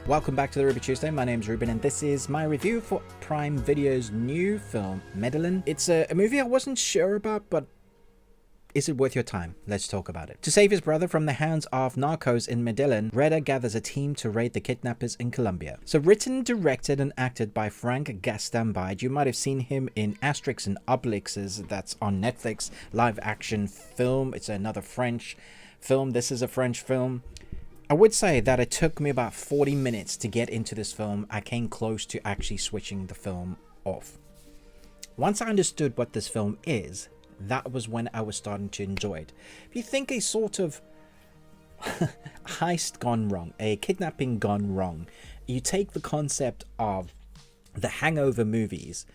Welcome back to the Ruby Tuesday. My name's Ruben and this is my review for Prime Video's new film, Medellin. It's a movie I wasn't sure about, but is it worth your time? Let's talk about it. To save his brother from the hands of narcos in Medellin, Reda gathers a team to raid the kidnappers in Colombia. So written, directed and acted by Frank Gastambide. You might have seen him in Asterix and Obelix's, that's on Netflix, live action film. It's another French film. This is a French film. I would say that it took me about 40 minutes to get into this film. I came close to actually switching the film off. Once I understood what this film is, that was when I was starting to enjoy it. If you think a sort of heist gone wrong, a kidnapping gone wrong, you take the concept of the Hangover movies,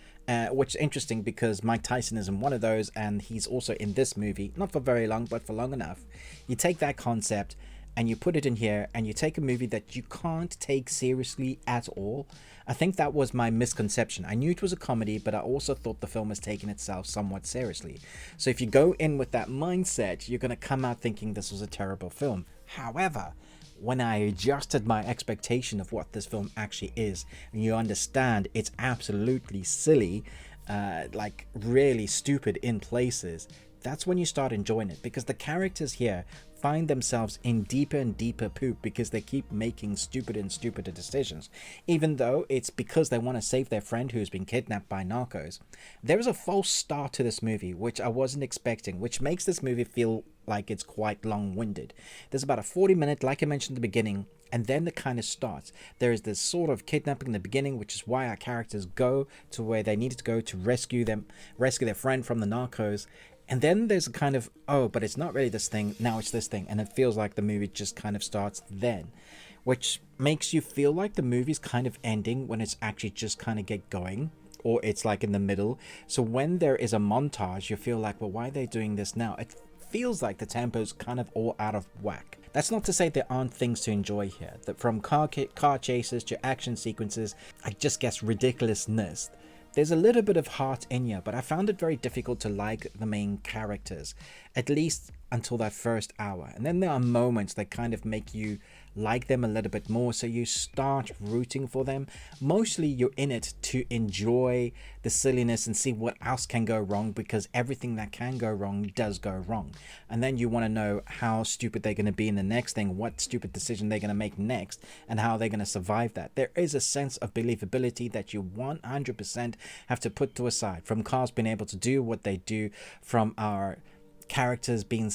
which is interesting because Mike Tyson is in one of those and he's also in this movie, not for very long, but for long enough. You take that concept and you put it in here and you take a movie that you can't take seriously at all. I think that was my misconception. I knew it was a comedy, but I also thought the film was taking itself somewhat seriously. So if you go in with that mindset, you're going to come out thinking this was a terrible film. However, when I adjusted my expectation of what this film actually is, and you understand it's absolutely silly, like really stupid in places, that's when you start enjoying it, because the characters here find themselves in deeper and deeper poop because they keep making stupider and stupider decisions, even though it's because they want to save their friend who's been kidnapped by narcos. There is a false start to this movie which I wasn't expecting, which makes this movie feel like it's quite long-winded. There's about a 40-minute, like I mentioned at the beginning, and then it kind of starts. There is this sort of kidnapping in the beginning, which is why our characters go to where they needed to go to rescue their friend from the narcos. And then there's a kind of, oh, but it's not really this thing, now it's this thing. And it feels like the movie just kind of starts then, which makes you feel like the movie's kind of ending when it's actually just kind of get going, or it's like in the middle. So when there is a montage, you feel like, well, why are they doing this now? It feels like the tempo's kind of all out of whack. That's not to say there aren't things to enjoy here. That from car chases to action sequences, I just guess ridiculousness. There's a little bit of heart in you, but I found it very difficult to like the main characters, at least until that first hour. And then there are moments that kind of make you like them a little bit more, so you start rooting for them. Mostly you're in it to enjoy the silliness and see what else can go wrong, because everything that can go wrong does go wrong. And then you want to know how stupid they're going to be in the next thing, what stupid decision they're going to make next, and how they're going to survive that. There is a sense of believability that you 100% have to put to aside, from cars being able to do what they do, from our characters being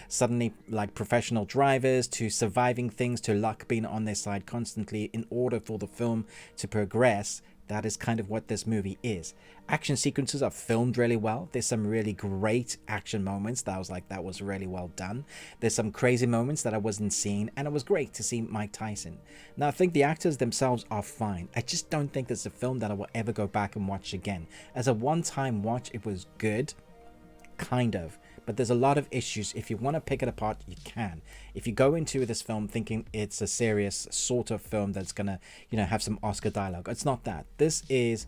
suddenly like professional drivers, to surviving things, to luck being on their side constantly in order for the film to progress. That is kind of what this movie is. Action sequences are filmed really well. There's some really great action moments that I was like, that was really well done. There's some crazy moments that I wasn't seeing, and it was great to see Mike Tyson. Now, I think the actors themselves are fine. I just don't think it's a film that I will ever go back and watch again. As a one-time watch, it was good, kind of, but there's a lot of issues. If you want to pick it apart, you can. If you go into this film thinking it's a serious sort of film that's gonna, you know, have some Oscar dialogue, it's not that. This is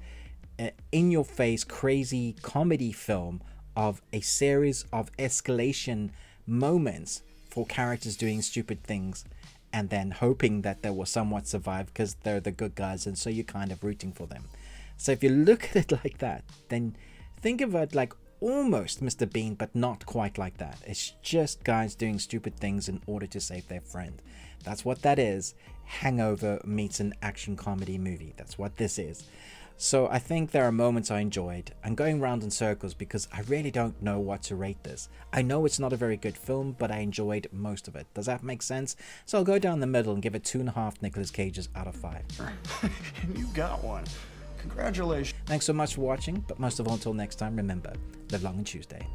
an in-your-face crazy comedy film of a series of escalation moments for characters doing stupid things and then hoping that they will somewhat survive because they're the good guys, and so you're kind of rooting for them. So if you look at it like that, then think of it like almost Mr. Bean, but not quite like that. It's just guys doing stupid things in order to save their friend. That's what that is. Hangover meets an action comedy movie. That's what this is. So I think there are moments I enjoyed. I'm going round in circles because I really don't know what to rate this. I know it's not a very good film, but I enjoyed most of it. Does that make sense? So I'll go down the middle and give it 2.5 Nicolas Cages out of 5. You got one. Congratulations. Thanks so much for watching, but most of all, until next time, remember, live long and Tuesday.